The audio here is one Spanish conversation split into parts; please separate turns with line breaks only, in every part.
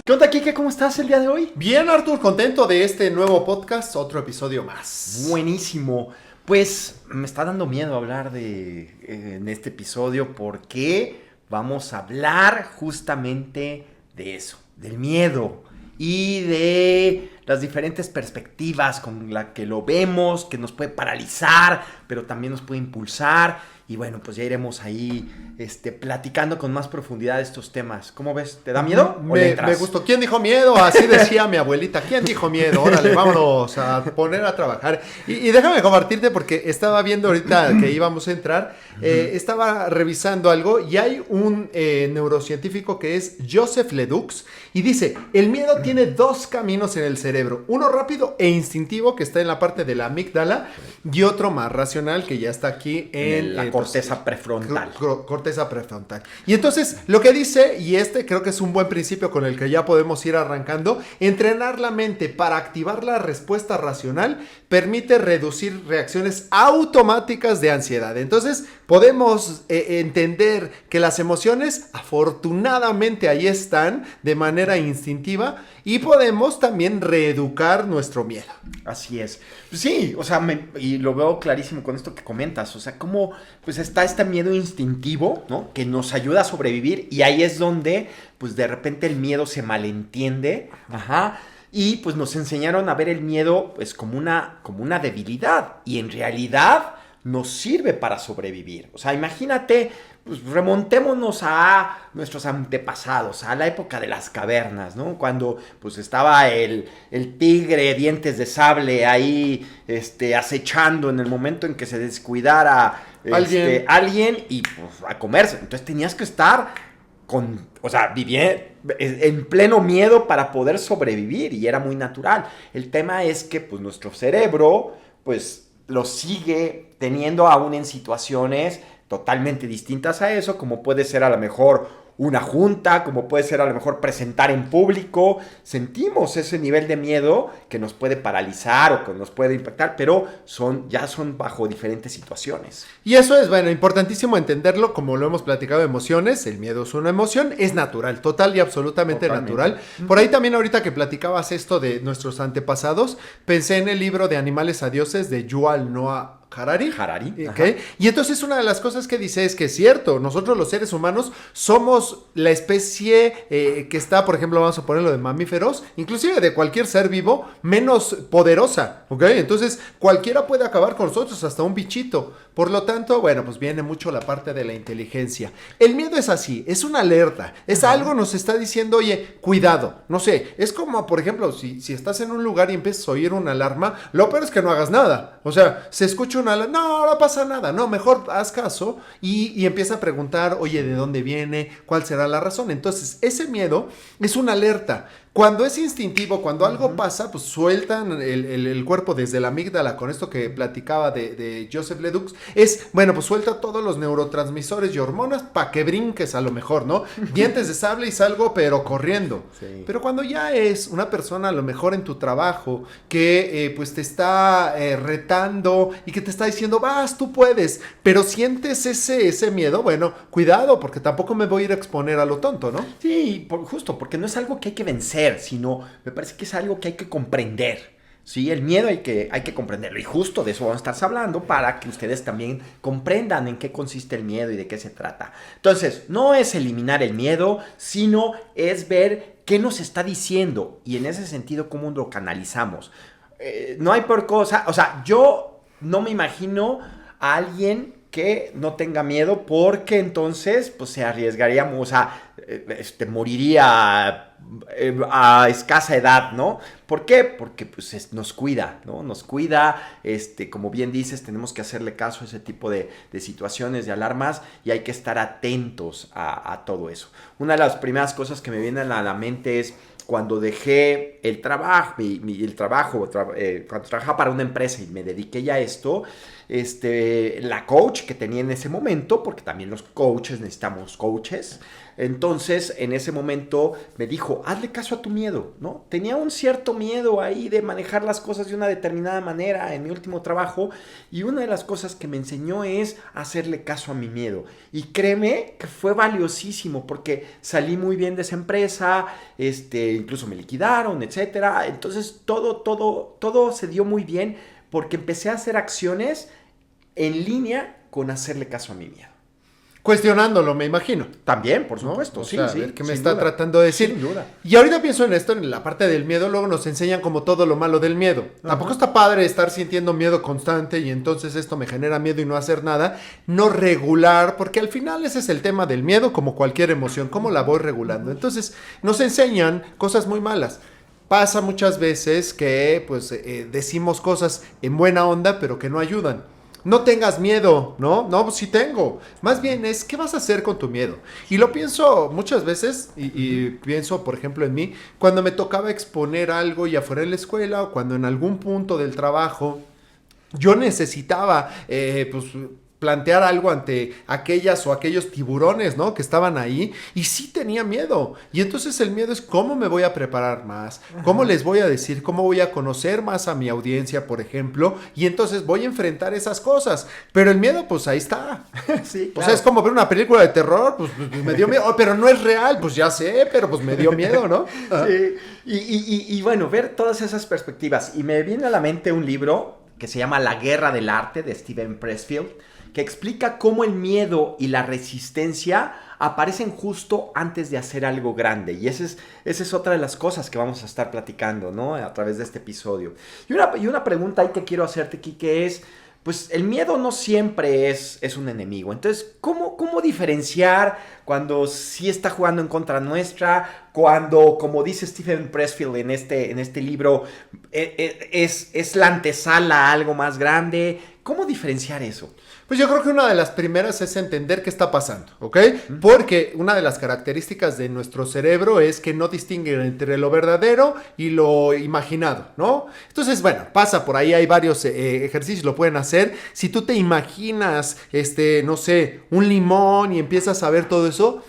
¿Qué onda, Kike? ¿Cómo estás el día de hoy?
Bien, Artur, contento de este nuevo podcast, otro episodio más.
Buenísimo. Pues me está dando miedo hablar en este episodio porque vamos a hablar justamente de eso, del miedo y de las diferentes perspectivas con las que lo vemos, que nos puede paralizar, pero también nos puede impulsar. Y bueno, pues ya iremos ahí platicando con más profundidad de estos temas. ¿Cómo ves? ¿Te da miedo o le entras?
Me gustó. ¿Quién dijo miedo? Así decía mi abuelita. ¿Quién dijo miedo? Órale, vámonos a poner a trabajar. Y déjame compartirte porque estaba viendo ahorita que íbamos a entrar. Estaba revisando algo y hay un neurocientífico que es Joseph Ledoux y dice, el miedo tiene dos caminos en el cerebro. Uno rápido e instintivo que está en la parte de la amígdala y otro más racional que ya está aquí en
la corteza prefrontal.
Corteza prefrontal. Y entonces, lo que dice, y creo que es un buen principio con el que ya podemos ir arrancando, entrenar la mente para activar la respuesta racional permite reducir reacciones automáticas de ansiedad. Entonces, podemos entender que las emociones, afortunadamente, ahí están de manera instintiva y podemos también reeducar nuestro miedo.
Así es. Sí, o sea, y lo veo clarísimo con esto que comentas, o sea, cómo pues está este miedo instintivo, ¿no? Que nos ayuda a sobrevivir y ahí es donde pues de repente el miedo se malentiende, y pues nos enseñaron a ver el miedo pues como una debilidad y en realidad nos sirve para sobrevivir. O sea, imagínate, pues remontémonos a nuestros antepasados, a la época de las cavernas, ¿no? Cuando pues estaba el tigre dientes de sable ahí acechando en el momento en que se descuidara alguien y pues a comerse. Entonces tenías que estar vivir en pleno miedo para poder sobrevivir y era muy natural. El tema es que pues nuestro cerebro pues lo sigue teniendo aún en situaciones totalmente distintas a eso, como puede ser a lo mejor una junta, como puede ser a lo mejor presentar en público. Sentimos ese nivel de miedo que nos puede paralizar o que nos puede impactar, pero ya son bajo diferentes situaciones.
Y eso es, bueno, importantísimo entenderlo, como lo hemos platicado, emociones, el miedo es una emoción, es natural, total y absolutamente natural. Por ahí también ahorita que platicabas esto de nuestros antepasados, pensé en el libro de Animales a Dioses de Yuval Noah Harari. Okay. Y entonces una de las cosas que dice es que es cierto, nosotros los seres humanos somos la especie que está, por ejemplo, vamos a ponerlo de mamíferos, inclusive de cualquier ser vivo, menos poderosa, ¿ok? Entonces cualquiera puede acabar con nosotros, hasta un bichito. Por lo tanto, bueno, pues viene mucho la parte de la inteligencia. El miedo es así, es una alerta, es algo nos está diciendo, oye, cuidado, no sé, es como, por ejemplo, si estás en un lugar y empiezas a oír una alarma, lo peor es que no hagas nada, o sea, se escucha una alarma, no pasa nada, no, mejor haz caso y empieza a preguntar, oye, ¿de dónde viene? ¿Cuál será la razón? Entonces, ese miedo es una alerta. Cuando es instintivo, cuando algo pasa, pues sueltan el cuerpo desde la amígdala, con esto que platicaba de Joseph Ledoux, pues suelta todos los neurotransmisores y hormonas para que brinques a lo mejor, ¿no? Dientes de sable y salgo, pero corriendo. Sí. Pero cuando ya es una persona a lo mejor en tu trabajo que pues te está retando y que te está diciendo, vas, tú puedes, pero sientes ese miedo, bueno, cuidado, porque tampoco me voy a ir a exponer a lo tonto, ¿no?
Sí, justo, porque no es algo que hay que vencer, sino me parece que es algo que hay que comprender. Sí, el miedo hay que comprenderlo y justo de eso vamos a estar hablando para que ustedes también comprendan en qué consiste el miedo y de qué se trata. Entonces, no es eliminar el miedo, sino es ver qué nos está diciendo y en ese sentido cómo lo canalizamos. No hay por cosa, o sea, yo no me imagino a alguien que no tenga miedo porque entonces pues se arriesgaría, o sea, moriría a escasa edad, ¿no? ¿Por qué? Porque pues nos cuida, ¿no? Nos cuida, como bien dices, tenemos que hacerle caso a ese tipo de situaciones, de alarmas y hay que estar atentos a todo eso. Una de las primeras cosas que me vienen a la mente es cuando dejé el trabajo, cuando trabajaba para una empresa y me dediqué ya a esto, la coach que tenía en ese momento, porque también los coaches necesitamos coaches. Entonces, en ese momento me dijo, hazle caso a tu miedo, ¿no? Tenía un cierto miedo ahí de manejar las cosas de una determinada manera en mi último trabajo, y una de las cosas que me enseñó es hacerle caso a mi miedo. Y créeme que fue valiosísimo porque salí muy bien de esa empresa, incluso me liquidaron, etcétera. Entonces, todo se dio muy bien porque empecé a hacer acciones en línea con hacerle caso a mi miedo.
Cuestionándolo, me imagino.
También, por supuesto,
¿no?
sí,
sea,
sí.
¿Qué me está tratando de decir?
Sin duda.
Y ahorita pienso en esto, en la parte del miedo, luego nos enseñan como todo lo malo del miedo. Ajá. Tampoco está padre estar sintiendo miedo constante y entonces esto me genera miedo y no hacer nada. No regular, porque al final ese es el tema del miedo, como cualquier emoción, cómo la voy regulando. Entonces nos enseñan cosas muy malas. Pasa muchas veces que pues decimos cosas en buena onda, pero que no ayudan. No tengas miedo, ¿no? No, pues sí tengo. Más bien es, ¿qué vas a hacer con tu miedo? Y lo pienso muchas veces, y pienso, por ejemplo, en mí, cuando me tocaba exponer algo ya fuera en la escuela o cuando en algún punto del trabajo yo necesitaba, pues plantear algo ante aquellas o aquellos tiburones, ¿no? Que estaban ahí y sí tenía miedo. Y entonces el miedo es cómo me voy a preparar más, cómo les voy a decir, cómo voy a conocer más a mi audiencia, por ejemplo, y entonces voy a enfrentar esas cosas. Pero el miedo, pues ahí está.
Sí, claro.
O sea, es como ver una película de terror, pues me dio miedo, pero no es real, pues ya sé, pero pues me dio miedo, ¿no?
Sí, y bueno, ver todas esas perspectivas. Y me viene a la mente un libro que se llama La Guerra del Arte, de Steven Pressfield, que explica cómo el miedo y la resistencia aparecen justo antes de hacer algo grande. Y esa es otra de las cosas que vamos a estar platicando, ¿no? A través de este episodio. Y una pregunta ahí que quiero hacerte, Kike, es, pues el miedo no siempre es un enemigo. Entonces, ¿cómo diferenciar cuando sí está jugando en contra nuestra? Cuando, como dice Steven Pressfield en este libro, es la antesala a algo más grande. ¿Cómo diferenciar eso?
Pues yo creo que una de las primeras es entender qué está pasando, ¿ok? Porque una de las características de nuestro cerebro es que no distingue entre lo verdadero y lo imaginado, ¿no? Entonces, bueno, pasa por ahí, hay varios ejercicios, lo pueden hacer. Si tú te imaginas, no sé, un limón y empiezas a ver todo eso,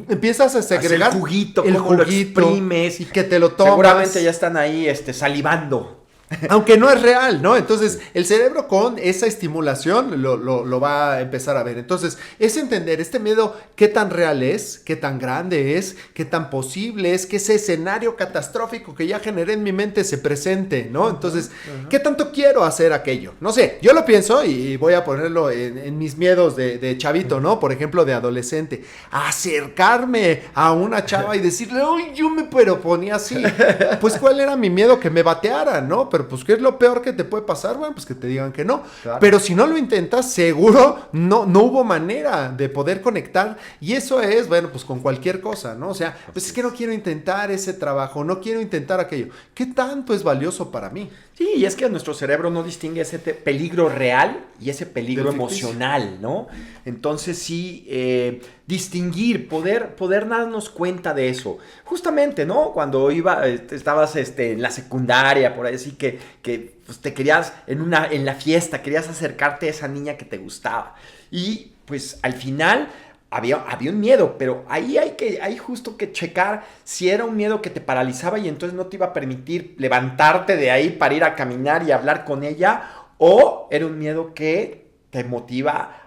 empiezas a segregar
el juguito, cómo lo exprimes
y que te lo tomas.
Seguramente ya están ahí salivando.
Aunque no es real, ¿no? Entonces, el cerebro con esa estimulación lo va a empezar a ver. Entonces, es entender este miedo, qué tan real es, qué tan grande es, qué tan posible es, que ese escenario catastrófico que ya generé en mi mente se presente, ¿no? Entonces, ¿qué tanto quiero hacer aquello? No sé, yo lo pienso y voy a ponerlo en mis miedos de chavito, ¿no? Por ejemplo, de adolescente. Acercarme a una chava y decirle, ¡ay, yo me ponía así! Pues, ¿cuál era mi miedo? Que me batearan, ¿no? Pero pues ¿qué es lo peor que te puede pasar? Bueno, pues que te digan que no. Claro. Pero si no lo intentas, seguro no hubo manera de poder conectar. Y eso es, bueno, pues con cualquier cosa, ¿no? O sea, pues es que no quiero intentar ese trabajo, no quiero intentar aquello. ¿Qué tanto es valioso para mí?
Sí, y es que nuestro cerebro no distingue ese peligro real y ese peligro emocional, ¿no? Entonces sí, distinguir, poder darnos cuenta de eso. Justamente, ¿no? Cuando estabas en la secundaria, por ahí así que pues, te querías, en la fiesta, querías acercarte a esa niña que te gustaba. Y pues al final había un miedo, pero ahí hay justo que checar si era un miedo que te paralizaba y entonces no te iba a permitir levantarte de ahí para ir a caminar y hablar con ella, o era un miedo que te motiva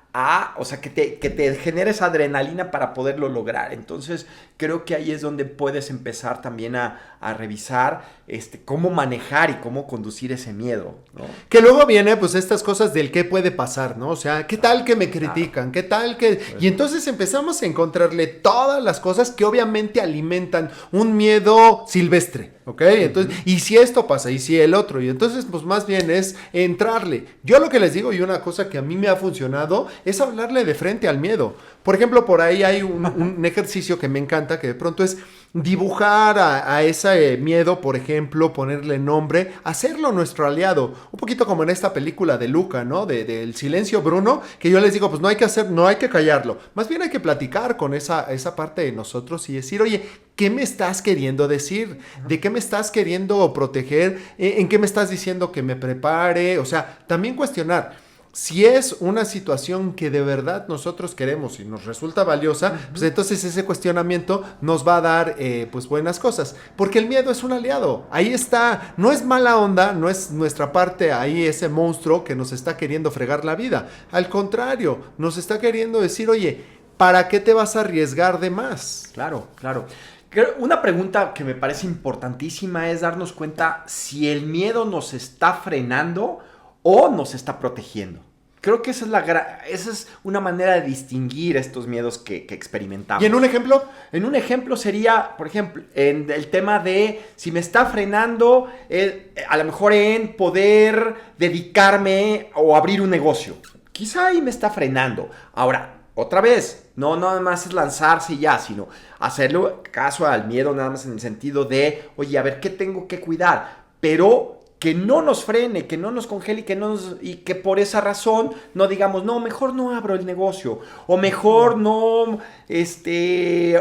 o sea, que te genere esa adrenalina para poderlo lograr. Entonces, creo que ahí es donde puedes empezar también a revisar cómo manejar y cómo conducir ese miedo, ¿no?
Que luego viene, pues, estas cosas del qué puede pasar, ¿no? O sea, ¿qué tal que me critican? ¿Qué tal que...? Y entonces empezamos a encontrarle todas las cosas que obviamente alimentan un miedo silvestre, ¿ok? Entonces, y si esto pasa, y si el otro, y entonces, pues, más bien es entrarle. Yo lo que les digo, y una cosa que a mí me ha funcionado, es hablarle de frente al miedo. Por ejemplo, por ahí hay un ejercicio que me encanta, que de pronto es dibujar a ese miedo, por ejemplo, ponerle nombre, hacerlo nuestro aliado. Un poquito como en esta película de Luca, ¿no? Del silencio Bruno, que yo les digo, pues no hay que callarlo. Más bien hay que platicar con esa parte de nosotros y decir, oye, ¿qué me estás queriendo decir? ¿De qué me estás queriendo proteger? ¿En qué me estás diciendo que me prepare? O sea, también cuestionar. Si es una situación que de verdad nosotros queremos y nos resulta valiosa, pues entonces ese cuestionamiento nos va a dar pues buenas cosas. Porque el miedo es un aliado. Ahí está. No es mala onda, no es nuestra parte ahí ese monstruo que nos está queriendo fregar la vida. Al contrario, nos está queriendo decir, oye, ¿para qué te vas a arriesgar de más?
Claro, claro. Una pregunta que me parece importantísima es darnos cuenta si el miedo nos está frenando o nos está protegiendo. Creo que esa es una manera de distinguir estos miedos que experimentamos.
¿Y en un ejemplo?
En un ejemplo sería, por ejemplo, en el tema de si me está frenando, a lo mejor en poder dedicarme o abrir un negocio. Quizá ahí me está frenando. Ahora, otra vez, no nada más es lanzarse y ya, sino hacerlo caso al miedo nada más en el sentido de, oye, a ver, ¿qué tengo que cuidar? Pero que no nos frene, que no nos congele y que por esa razón no digamos, no, mejor no abro el negocio, o mejor no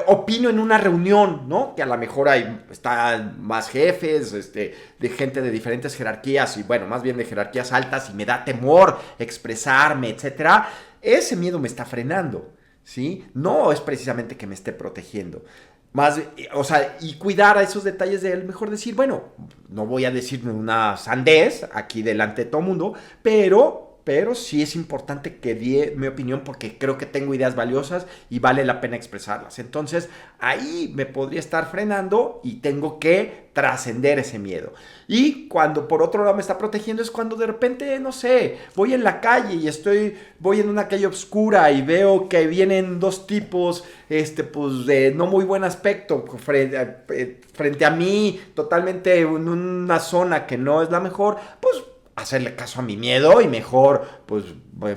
opino en una reunión, ¿no? Que a lo mejor están más jefes, de gente de diferentes jerarquías, y bueno, más bien de jerarquías altas, y me da temor expresarme, etcétera. Ese miedo me está frenando, ¿sí? No es precisamente que me esté protegiendo. Más, o sea, y cuidar a esos detalles de él, mejor decir, bueno, no voy a decir una sandez aquí delante de todo el mundo, pero sí es importante que dé mi opinión porque creo que tengo ideas valiosas y vale la pena expresarlas. Entonces, ahí me podría estar frenando y tengo que trascender ese miedo. Y cuando por otro lado me está protegiendo es cuando de repente, no sé, voy en la calle y voy en una calle oscura y veo que vienen dos tipos, pues de no muy buen aspecto frente a mí, totalmente en una zona que no es la mejor, pues hacerle caso a mi miedo y mejor pues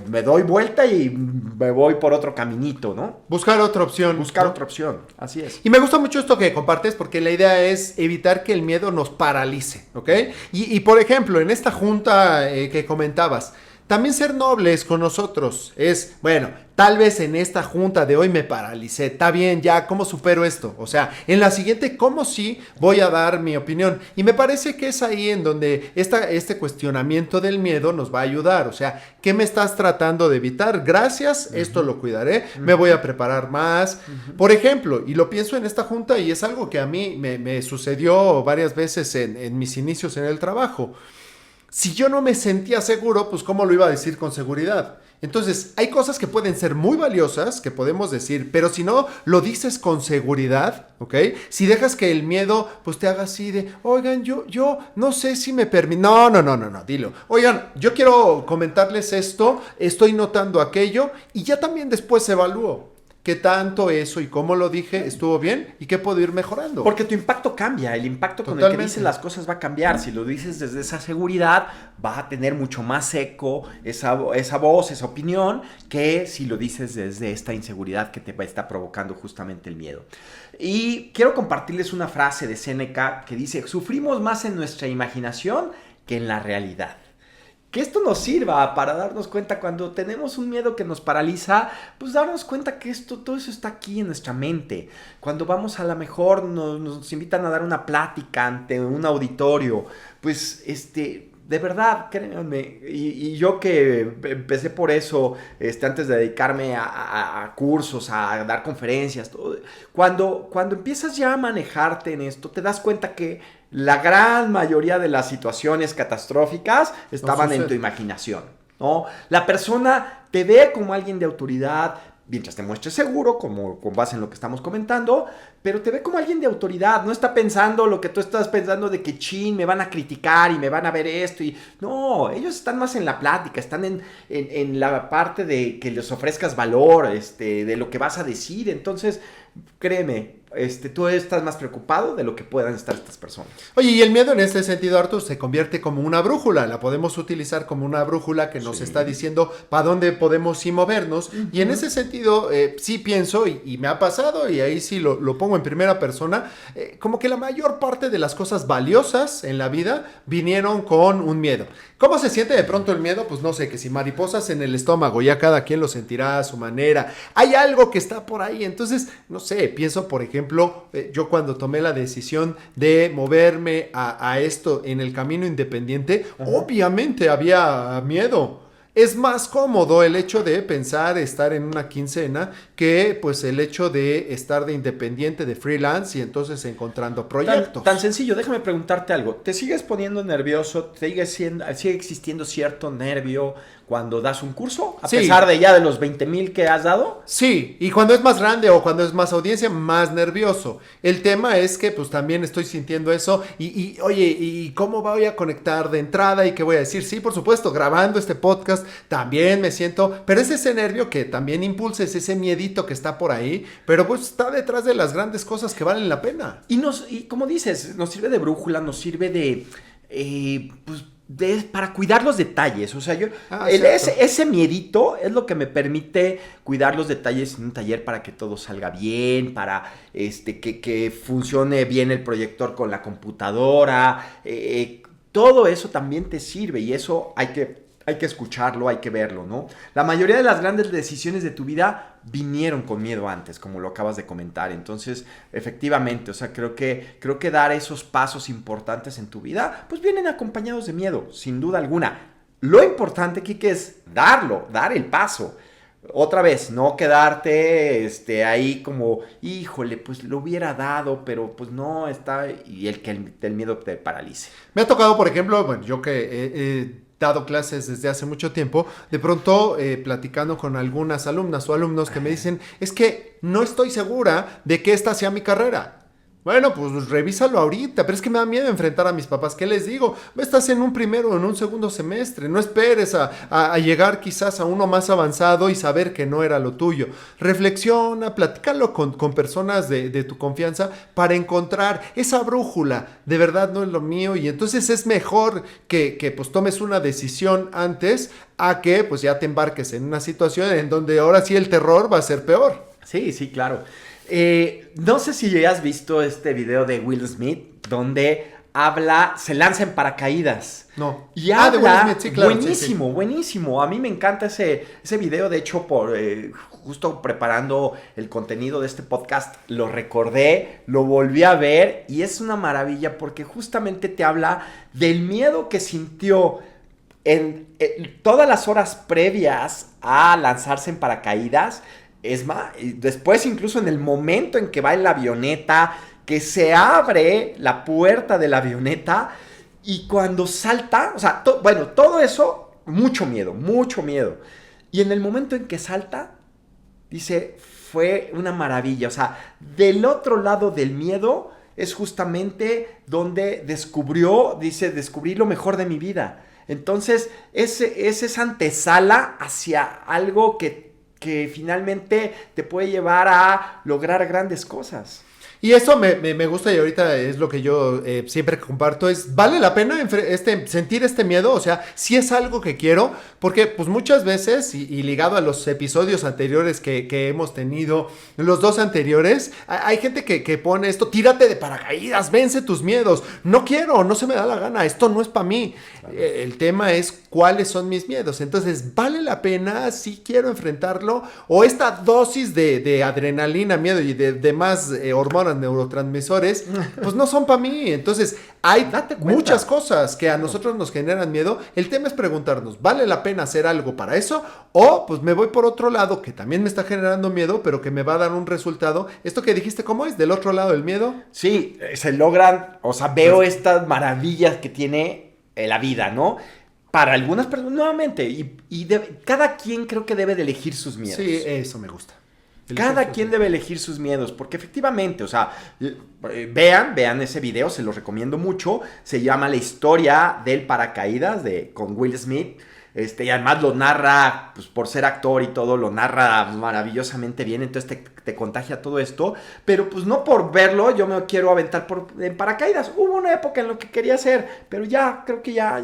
me doy vuelta y me voy por otro caminito, ¿no?
Buscar otra opción.
Buscar otra opción, así es.
Y me gusta mucho esto que compartes porque la idea es evitar que el miedo nos paralice, ¿ok? Y por ejemplo, en esta junta que comentabas, también ser nobles con nosotros es, bueno, tal vez en esta junta de hoy me paralicé, está bien, ya, ¿cómo supero esto? O sea, en la siguiente, ¿cómo sí voy a dar mi opinión? Y me parece que es ahí en donde este cuestionamiento del miedo nos va a ayudar, o sea, ¿qué me estás tratando de evitar? Gracias, esto lo cuidaré, me voy a preparar más. Por ejemplo, y lo pienso en esta junta y es algo que a mí me sucedió varias veces en mis inicios en el trabajo. Si yo no me sentía seguro, pues ¿cómo lo iba a decir con seguridad? Entonces, hay cosas que pueden ser muy valiosas, que podemos decir, pero si no lo dices con seguridad, ¿ok? Si dejas que el miedo, pues te haga así de, oigan, yo no sé si me permite. No, dilo. Oigan, yo quiero comentarles esto, estoy notando aquello, y ya también después evalúo. ¿Qué tanto eso y cómo lo dije estuvo bien y qué puedo ir mejorando?
Porque tu impacto cambia, el impacto con el que dices las cosas va a cambiar. Si lo dices desde esa seguridad, va a tener mucho más eco esa voz, esa opinión, que si lo dices desde esta inseguridad que te está provocando justamente el miedo. Y quiero compartirles una frase de Séneca que dice, sufrimos más en nuestra imaginación que en la realidad. Que esto nos sirva para darnos cuenta cuando tenemos un miedo que nos paraliza, pues darnos cuenta que todo eso está aquí en nuestra mente. Cuando vamos a lo mejor nos invitan a dar una plática ante un auditorio, pues de verdad, créanme, y yo que empecé por eso, antes de dedicarme a cursos, a dar conferencias, todo, cuando empiezas ya a manejarte en esto, te das cuenta que la gran mayoría de las situaciones catastróficas estaban en tu imaginación, ¿no? La persona te ve como alguien de autoridad, mientras te muestres seguro, como con base en lo que estamos comentando, pero te ve como alguien de autoridad, no está pensando lo que tú estás pensando de que chin, me van a criticar y me van a ver esto, y no, ellos están más en la plática, están en la parte de que les ofrezcas valor, de lo que vas a decir. Entonces, créeme, tú estás más preocupado de lo que puedan estar estas personas.
Oye, y el miedo en este sentido, Artur, se convierte como una brújula. La podemos utilizar como una brújula que nos está diciendo para dónde podemos sí movernos. Y en ese sentido, sí pienso, y me ha pasado, y ahí sí lo pongo en primera persona, como que la mayor parte de las cosas valiosas en la vida vinieron con un miedo. ¿Cómo se siente de pronto el miedo? Pues no sé, que si mariposas en el estómago, ya cada quien lo sentirá a su manera. Hay algo que está por ahí. Entonces, no sé, pienso, por ejemplo, yo cuando tomé la decisión de moverme a esto en el camino independiente, obviamente había miedo. es más cómodo el hecho de pensar estar en una quincena que pues el hecho de estar de independiente, de freelance y entonces encontrando proyectos.
Tan sencillo, déjame preguntarte algo. ¿Te sigues poniendo sigue existiendo cierto nervio cuando das un curso? A pesar de ya de los 20,000 que has dado.
Sí, y cuando es más grande o cuando es más audiencia, más nervioso. El tema es que pues también estoy sintiendo eso oye, ¿y cómo voy a conectar de entrada? ¿Y qué voy a decir? Sí, por supuesto, grabando este podcast también me siento, pero es ese nervio que también impulsa, es ese miedito que está por ahí, pero pues está detrás de las grandes cosas que valen la pena.
Y como dices, nos sirve de brújula, nos sirve para cuidar los detalles. O sea, ese miedito es lo que me permite cuidar los detalles en un taller para que todo salga bien, para que funcione bien el proyector con la computadora. Todo eso también te sirve y eso hay que escucharlo, hay que verlo, ¿no? La mayoría de las grandes decisiones de tu vida vinieron con miedo antes, como lo acabas de comentar. Entonces, efectivamente, o sea, creo que dar esos pasos importantes en tu vida, pues vienen acompañados de miedo, sin duda alguna. Lo importante, Kike, es dar el paso. Otra vez, no quedarte ahí como, híjole, pues lo hubiera dado, pero pues no está, y el miedo te paralice.
Me ha tocado, por ejemplo, bueno, yo que dado clases desde hace mucho tiempo, de pronto platicando con algunas alumnas o alumnos que me dicen, es que no estoy segura de que esta sea mi carrera. Bueno, pues revísalo ahorita, pero es que me da miedo enfrentar a mis papás. ¿Qué les digo? Estás en un primero o en un segundo semestre. No esperes a llegar quizás a uno más avanzado y saber que no era lo tuyo. Reflexiona, platícalo con personas de tu confianza para encontrar esa brújula. De verdad no es lo mío y entonces es mejor que pues tomes una decisión antes a que pues ya te embarques en una situación en donde ahora sí el terror va a ser peor.
Sí, claro. No sé si ya has visto este video de Will Smith donde se lanza en paracaídas.
No.
Y habla,
de Will Smith, sí, claro.
buenísimo, buenísimo. A mí me encanta ese video. De hecho, justo preparando el contenido de este podcast, lo recordé, lo volví a ver y es una maravilla porque justamente te habla del miedo que sintió en todas las horas previas a lanzarse en paracaídas. Es más, después incluso en el momento en que va en la avioneta, que se abre la puerta de la avioneta y cuando salta, o sea, todo eso, mucho miedo. Y en el momento en que salta, dice, fue una maravilla. O sea, del otro lado del miedo es justamente donde descubrí lo mejor de mi vida. Entonces, es esa antesala hacia algo que finalmente te puede llevar a lograr grandes cosas.
Y eso me gusta y ahorita es lo que yo siempre comparto, ¿vale la pena sentir este miedo? O sea, si es algo que quiero, porque pues muchas veces, y ligado a los episodios anteriores que hemos tenido, los dos anteriores, hay gente que pone esto, tírate de paracaídas, vence tus miedos, no quiero, no se me da la gana, esto no es para mí. Claro. El tema es cuáles son mis miedos, entonces, ¿vale la pena si quiero enfrentarlo? O esta dosis de adrenalina, miedo y de más hormonas, neurotransmisores, pues no son para mí. Entonces, hay muchas cosas que a nosotros nos generan miedo. El tema es preguntarnos, ¿vale la pena hacer algo para eso? O pues me voy por otro lado que también me está generando miedo, pero que me va a dar un resultado. Esto que dijiste, ¿cómo es? ¿Del otro lado del miedo?
Sí, se logran, o sea, veo estas maravillas que tiene la vida, ¿no? Para algunas personas, nuevamente, cada quien creo que debe de elegir sus miedos.
Sí, eso me gusta.
Cada quien debe elegir sus miedos, porque efectivamente, o sea, vean ese video, se los recomiendo mucho. Se llama La historia del paracaídas con Will Smith. Y además lo narra, pues por ser actor y todo, lo narra maravillosamente bien, entonces te contagia todo esto, pero pues no por verlo yo me quiero aventar en paracaídas. Hubo una época en lo que quería hacer, pero ya creo que ya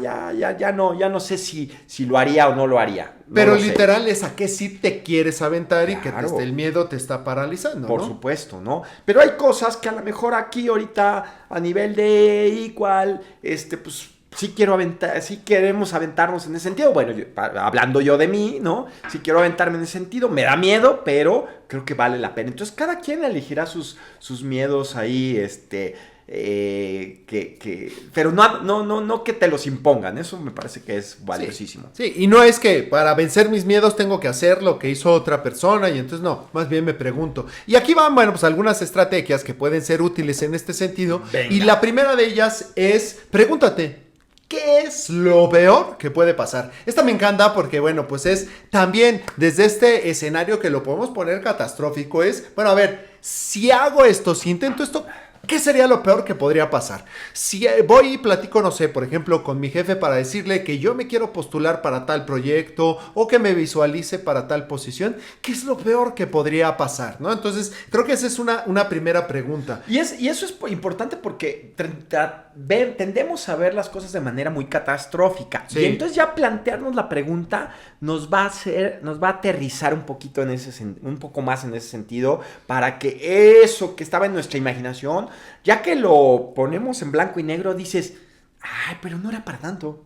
no sé si lo haría o no lo haría. No
pero
lo
literal
sé.
Es a qué sí te quieres aventar. Claro. Y que el miedo te está paralizando,
por supuesto, ¿no? Pero hay cosas que a lo mejor aquí ahorita a nivel de igual, pues sí queremos aventarnos en ese sentido. Bueno, hablando yo de mí, ¿no? Sí quiero aventarme en ese sentido. Me da miedo, pero creo que vale la pena. Entonces, cada quien elegirá sus miedos ahí, pero no que te los impongan. Eso me parece que es valiosísimo.
Sí, y no es que para vencer mis miedos tengo que hacer lo que hizo otra persona, y entonces no, más bien me pregunto. Y aquí van, bueno, pues algunas estrategias que pueden ser útiles en este sentido.
Venga.
Y la primera de ellas es, pregúntate, ¿qué es lo peor que puede pasar? Esta me encanta porque, bueno, pues es también desde este escenario que lo podemos poner catastrófico, es, bueno, a ver, si hago esto, si intento esto, ¿qué sería lo peor que podría pasar? Si voy y platico, no sé, por ejemplo, con mi jefe para decirle que yo me quiero postular para tal proyecto o que me visualice para tal posición, ¿qué es lo peor que podría pasar? ¿No? Entonces, creo que esa es una primera pregunta.
Y eso es importante porque tendemos a ver las cosas de manera muy catastrófica.
Sí.
Y entonces ya plantearnos la pregunta nos va a aterrizar un poquito un poco más en ese sentido, para que eso que estaba en nuestra imaginación, ya que lo ponemos en blanco y negro, dices, ay, pero no era para tanto,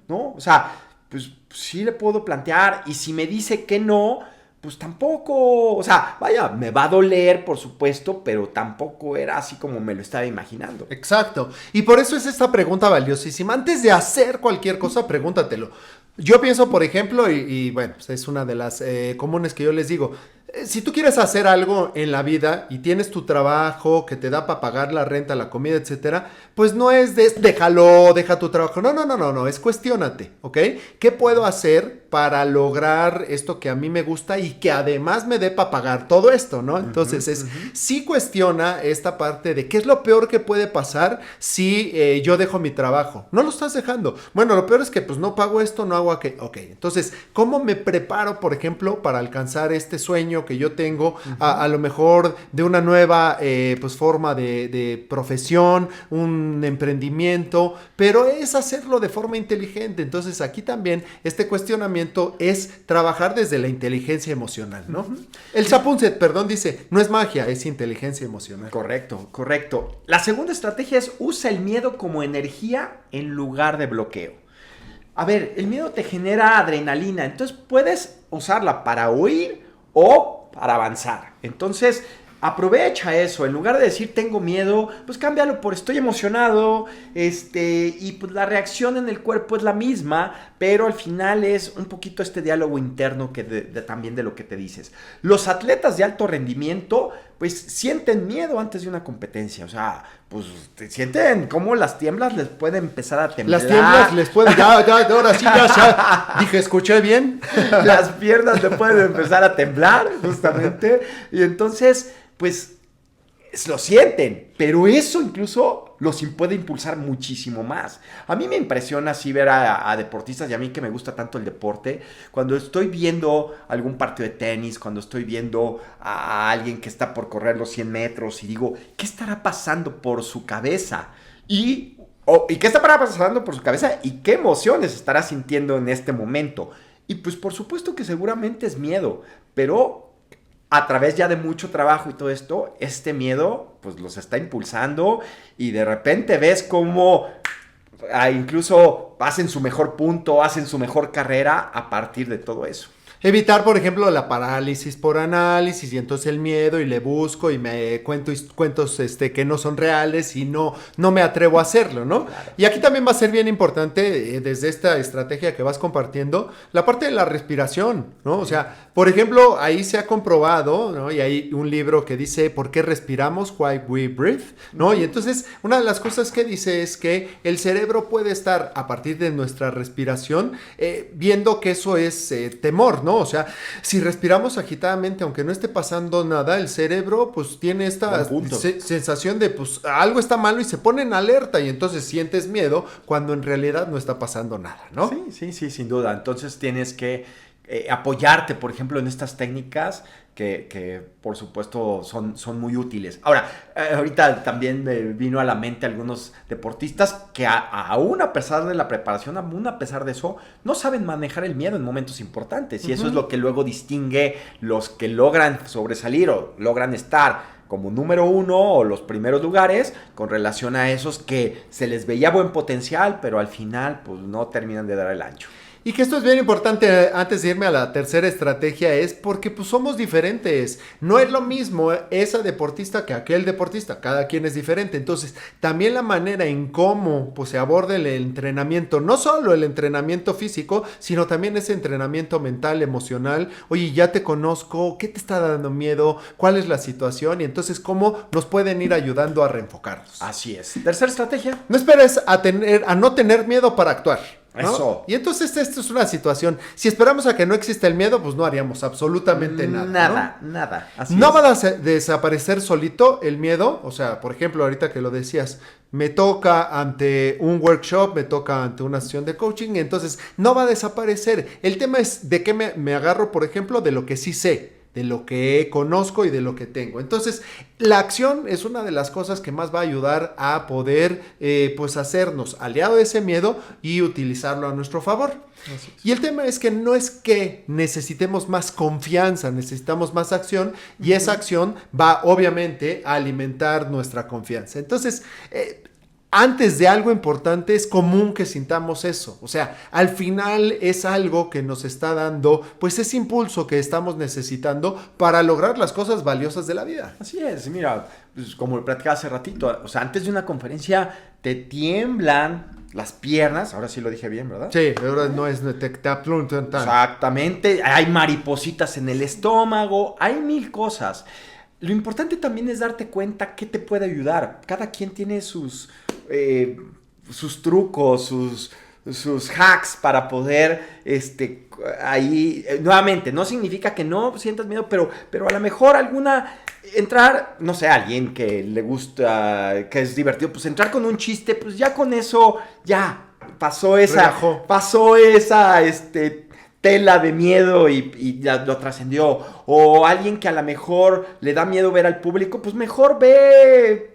¿no? O sea, pues sí le puedo plantear, y si me dice que no, pues tampoco, o sea, vaya, me va a doler, por supuesto, pero tampoco era así como me lo estaba imaginando.
Exacto. Y por eso es esta pregunta valiosísima. Antes de hacer cualquier cosa, pregúntatelo. Yo pienso, por ejemplo, y bueno, pues es una de las comunes que yo les digo. Si tú quieres hacer algo en la vida y tienes tu trabajo que te da para pagar la renta, la comida, etcétera, pues no es deja tu trabajo. No, es cuestiónate, ¿ok? ¿Qué puedo hacer para lograr esto que a mí me gusta y que además me dé para pagar todo esto, ¿no? Entonces sí cuestiona esta parte de qué es lo peor que puede pasar si yo dejo mi trabajo. No lo estás dejando. Bueno, lo peor es que pues no pago esto, no hago aquello. Ok, entonces, ¿cómo me preparo, por ejemplo, para alcanzar este sueño que yo tengo, a lo mejor de una nueva pues forma de profesión, un emprendimiento, pero es hacerlo de forma inteligente? Entonces aquí también este cuestionamiento es trabajar desde la inteligencia emocional, ¿no? El Sapunset, perdón, dice, no es magia, es inteligencia emocional.
Correcto. La segunda estrategia es usa el miedo como energía en lugar de bloqueo. A ver, el miedo te genera adrenalina, entonces puedes usarla para huir o para avanzar. Entonces, aprovecha eso. En lugar de decir tengo miedo, pues cámbialo por estoy emocionado. Y pues la reacción en el cuerpo es la misma, pero al final es un poquito este diálogo interno que también de lo que te dices. Los atletas de alto rendimiento, pues sienten miedo antes de una competencia. O sea, pues sienten cómo las tiemblas les puede empezar a temblar.
Las tiemblas les pueden, ahora sí, ya, dije, ¿escuché bien?
Las piernas le pueden empezar a temblar, justamente. Y entonces, pues, lo sienten. Pero eso incluso los puede impulsar muchísimo más. A mí me impresiona así ver a deportistas, y a mí que me gusta tanto el deporte, cuando estoy viendo algún partido de tenis, cuando estoy viendo a alguien que está por correr los 100 metros y digo, ¿qué estará pasando por su cabeza? ¿Y qué estará pasando por su cabeza? ¿Y qué emociones estará sintiendo en este momento? Y pues por supuesto que seguramente es miedo, pero a través ya de mucho trabajo y todo esto, este miedo pues los está impulsando, y de repente ves cómo incluso hacen su mejor punto, hacen su mejor carrera a partir de todo eso.
Evitar, por ejemplo, la parálisis por análisis, y entonces el miedo, y le busco y me cuento cuentos que no son reales y no me atrevo a hacerlo, ¿no?
Claro.
Y aquí también va a ser bien importante, desde esta estrategia que vas compartiendo, la parte de la respiración, ¿no? O sea, por ejemplo, ahí se ha comprobado, ¿no? Y hay un libro que dice ¿por qué respiramos? Why we breathe, ¿no? Y entonces una de las cosas que dice es que el cerebro puede estar a partir de nuestra respiración viendo que eso es temor, ¿no? O sea, si respiramos agitadamente, aunque no esté pasando nada, el cerebro pues tiene esta sensación de pues algo está malo y se pone en alerta, y entonces sientes miedo cuando en realidad no está pasando nada, ¿no?
Sí, sin duda. Entonces tienes que apoyarte, por ejemplo, en estas técnicas que por supuesto son muy útiles. Ahora, ahorita también me vino a la mente algunos deportistas que aún a pesar de la preparación, aún a pesar de eso, no saben manejar el miedo en momentos importantes. Y eso es lo que luego distingue los que logran sobresalir o logran estar como número uno o los primeros lugares, con relación a esos que se les veía buen potencial, pero al final pues no terminan de dar el ancho.
Y que esto es bien importante antes de irme a la tercera estrategia es porque pues somos diferentes. No es lo mismo esa deportista que aquel deportista. Cada quien es diferente. Entonces, también la manera en cómo pues se aborda el entrenamiento, no solo el entrenamiento físico, sino también ese entrenamiento mental, emocional. Oye, ya te conozco, ¿qué te está dando miedo? ¿Cuál es la situación? Y entonces, ¿cómo nos pueden ir ayudando a reenfocarnos?
Así es. Tercera estrategia.
No esperes a no tener miedo para actuar, ¿no?
Eso.
Y entonces esto es una situación. Si esperamos a que no exista el miedo, pues no haríamos absolutamente nada.
Nada.
Así no va a desaparecer solito el miedo. O sea, por ejemplo, ahorita que lo decías, me toca ante un workshop, me toca ante una sesión de coaching, entonces no va a desaparecer. El tema es de qué me agarro, por ejemplo, de lo que sí sé, de lo que conozco y de lo que tengo. Entonces, la acción es una de las cosas que más va a ayudar a poder, pues, hacernos aliado de ese miedo y utilizarlo a nuestro favor. Y el tema es que no es que necesitemos más confianza, necesitamos más acción y esa acción va, obviamente, a alimentar nuestra confianza. Entonces, antes de algo importante es común que sintamos eso. O sea, al final es algo que nos está dando pues ese impulso que estamos necesitando para lograr las cosas valiosas de la vida.
Así es, mira, pues como lo platicaba hace ratito, o sea, antes de una conferencia te tiemblan las piernas, ahora sí lo dije bien, ¿verdad?
Sí, ahora no es...
Exactamente, hay maripositas en el estómago, hay mil cosas. Lo importante también es darte cuenta qué te puede ayudar. Cada quien tiene sus trucos, sus hacks para poder, ahí, nuevamente, no significa que no sientas miedo, pero a lo mejor entrar, no sé, a alguien que le gusta, que es divertido, pues entrar con un chiste, pues ya con eso, ya, pasó esa tela de miedo y ya lo trascendió. O alguien que a lo mejor le da miedo ver al público, pues mejor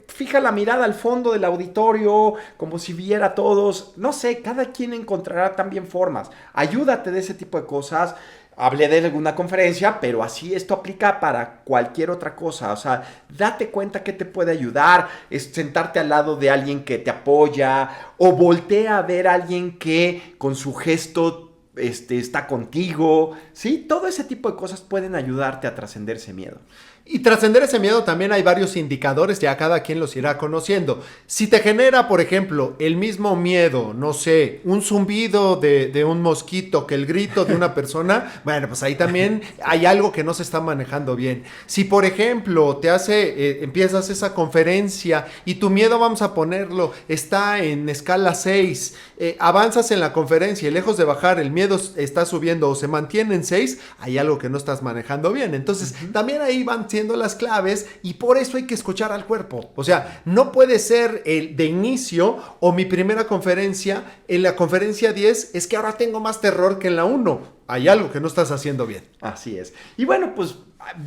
fija la mirada al fondo del auditorio, como si viera a todos. No sé, cada quien encontrará también formas. Ayúdate de ese tipo de cosas. Hablé de alguna conferencia, pero así esto aplica para cualquier otra cosa. O sea, date cuenta que te puede ayudar. Es sentarte al lado de alguien que te apoya. O voltea a ver a alguien que con su gesto está contigo, ¿sí? Todo ese tipo de cosas pueden ayudarte a trascender ese miedo.
Y trascender ese miedo también hay varios indicadores, ya cada quien los irá conociendo. Si te genera, por ejemplo, el mismo miedo, no sé, un zumbido de un mosquito que el grito de una persona, bueno, pues ahí también hay algo que no se está manejando bien. Si, por ejemplo, empiezas esa conferencia y tu miedo, vamos a ponerlo, está en escala 6, avanzas en la conferencia y lejos de bajar, el miedo está subiendo o se mantiene en 6, hay algo que no estás manejando bien. Entonces, también ahí van siendo las claves y por eso hay que escuchar al cuerpo. O sea, no puede ser el de inicio o mi primera conferencia, en la conferencia 10, es que ahora tengo más terror que en la 1. Hay algo que no estás haciendo bien.
Así es. Y bueno, pues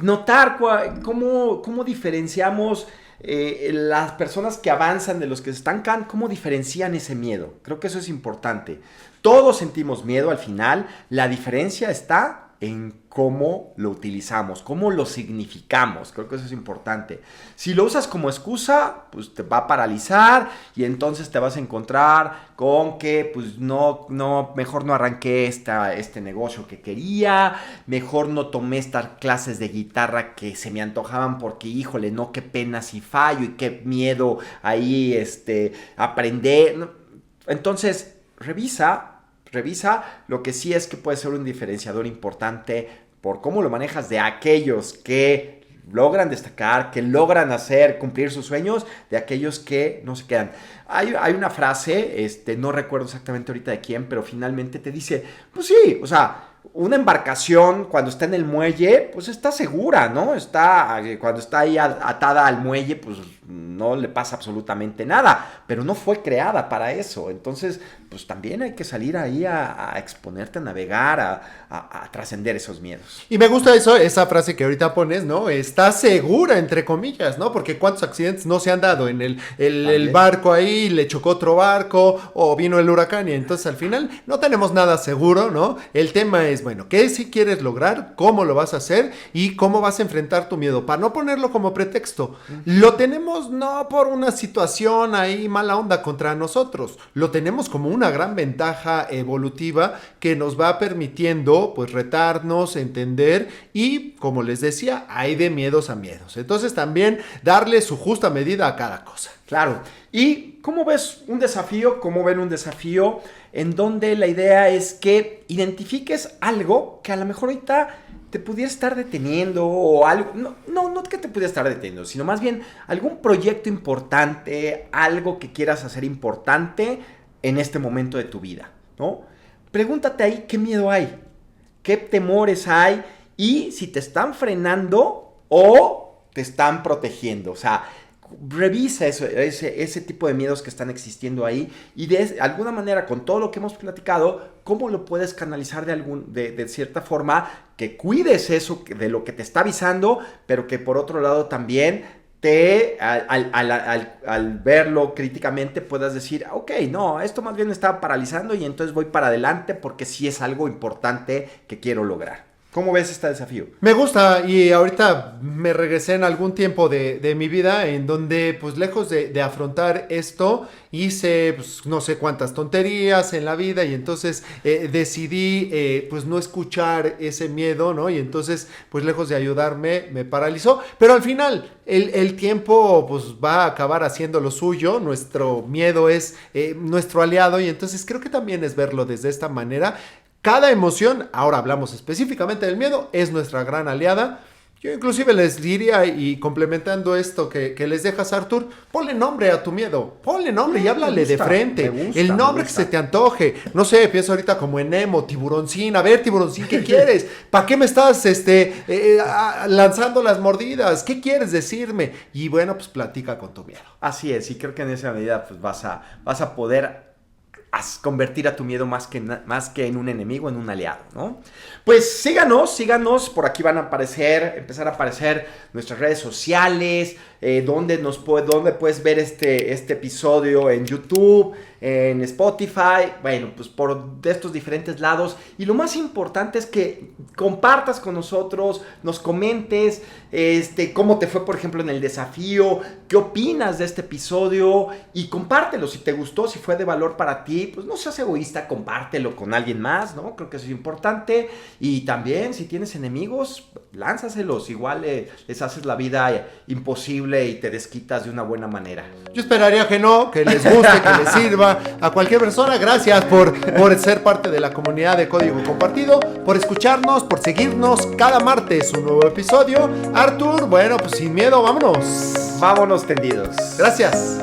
notar cómo diferenciamos las personas que avanzan de los que se estancan, cómo diferencian ese miedo. Creo que eso es importante. Todos sentimos miedo al final. La diferencia está en cómo lo utilizamos, cómo lo significamos. Creo que eso es importante. Si lo usas como excusa, pues te va a paralizar y entonces te vas a encontrar con que pues mejor no arranqué este negocio que quería, mejor no tomé estas clases de guitarra que se me antojaban porque, híjole, no, qué pena si fallo y qué miedo ahí aprender. Entonces, revisa lo que sí es que puede ser un diferenciador importante por cómo lo manejas de aquellos que logran destacar, que logran cumplir sus sueños, de aquellos que no se quedan. Hay una frase, no recuerdo exactamente ahorita de quién, pero finalmente te dice, pues sí, o sea, una embarcación cuando está en el muelle, pues está segura, ¿no? Cuando está ahí atada al muelle, pues no le pasa absolutamente nada, pero no fue creada para eso. Entonces, pues también hay que salir ahí a exponerte, a navegar, a trascender esos miedos.
Y me gusta esa frase que ahorita pones, ¿no? Está segura, entre comillas, ¿no? Porque cuántos accidentes no se han dado en el barco ahí, le chocó otro barco o vino el huracán y entonces al final no tenemos nada seguro, ¿no? El tema es, bueno, ¿qué si quieres lograr? ¿Cómo lo vas a hacer? ¿Y cómo vas a enfrentar tu miedo? Para no ponerlo como pretexto. Lo tenemos no por una situación ahí mala onda contra nosotros. Lo tenemos como una gran ventaja evolutiva que nos va permitiendo, pues, retarnos, entender y, como les decía, hay de miedos a miedos. Entonces, también darle su justa medida a cada cosa.
Claro. ¿Y cómo ves un desafío? ¿Cómo ven un desafío en donde la idea es que identifiques algo que a lo mejor ahorita te pudiera estar deteniendo o algo? No que te pudiera estar deteniendo, sino más bien algún proyecto importante, algo que quieras hacer importante en este momento de tu vida, ¿no? Pregúntate ahí qué miedo hay, qué temores hay y si te están frenando o te están protegiendo. O sea, revisa ese tipo de miedos que están existiendo ahí y de alguna manera, con todo lo que hemos platicado, cómo lo puedes canalizar de cierta forma, que cuides eso de lo que te está avisando, pero que por otro lado también al verlo críticamente puedas decir, ok, no, esto más bien me está paralizando y entonces voy para adelante porque sí es algo importante que quiero lograr. ¿Cómo ves este desafío?
Me gusta, y ahorita me regresé en algún tiempo de mi vida en donde, pues, lejos de afrontar esto, hice, pues, no sé cuántas tonterías en la vida y entonces decidí, pues, no escuchar ese miedo, ¿no? Y entonces, pues, lejos de ayudarme, me paralizó. Pero al final, el tiempo, pues, va a acabar haciendo lo suyo. Nuestro miedo es nuestro aliado y entonces creo que también es verlo desde esta manera. Cada emoción, ahora hablamos específicamente del miedo, es nuestra gran aliada. Yo inclusive les diría, y complementando esto que les dejas, Artur, ponle nombre a tu miedo, ponle nombre y háblale de frente. El nombre que se te antoje. No sé, pienso ahorita como en Nemo, Tiburoncín. A ver, Tiburoncín, ¿qué quieres? ¿Para qué me estás lanzando las mordidas? ¿Qué quieres decirme? Y bueno, pues platica con tu miedo.
Así es, y creo que en esa medida pues vas a poder convertir a tu miedo más que en un enemigo, en un aliado, ¿no? Pues síganos, por aquí van a empezar a aparecer nuestras redes sociales, donde puedes ver este episodio en YouTube, en Spotify, bueno, pues de estos diferentes lados. Y lo más importante es que compartas con nosotros, nos comentes cómo te fue, por ejemplo, en el desafío, qué opinas de este episodio y compártelo si te gustó, si fue de valor para ti. Pues no seas egoísta, compártelo con alguien más, ¿no? Creo que eso es importante. Y también, si tienes enemigos, lánzaselos. Igual les haces la vida imposible y te desquitas de una buena manera.
Yo esperaría que no, que les guste, que les sirva a cualquier persona. Gracias por ser parte de la comunidad de Código Compartido, por escucharnos, por seguirnos cada martes un nuevo episodio. Artur, bueno, pues sin miedo, vámonos.
Vámonos tendidos.
Gracias.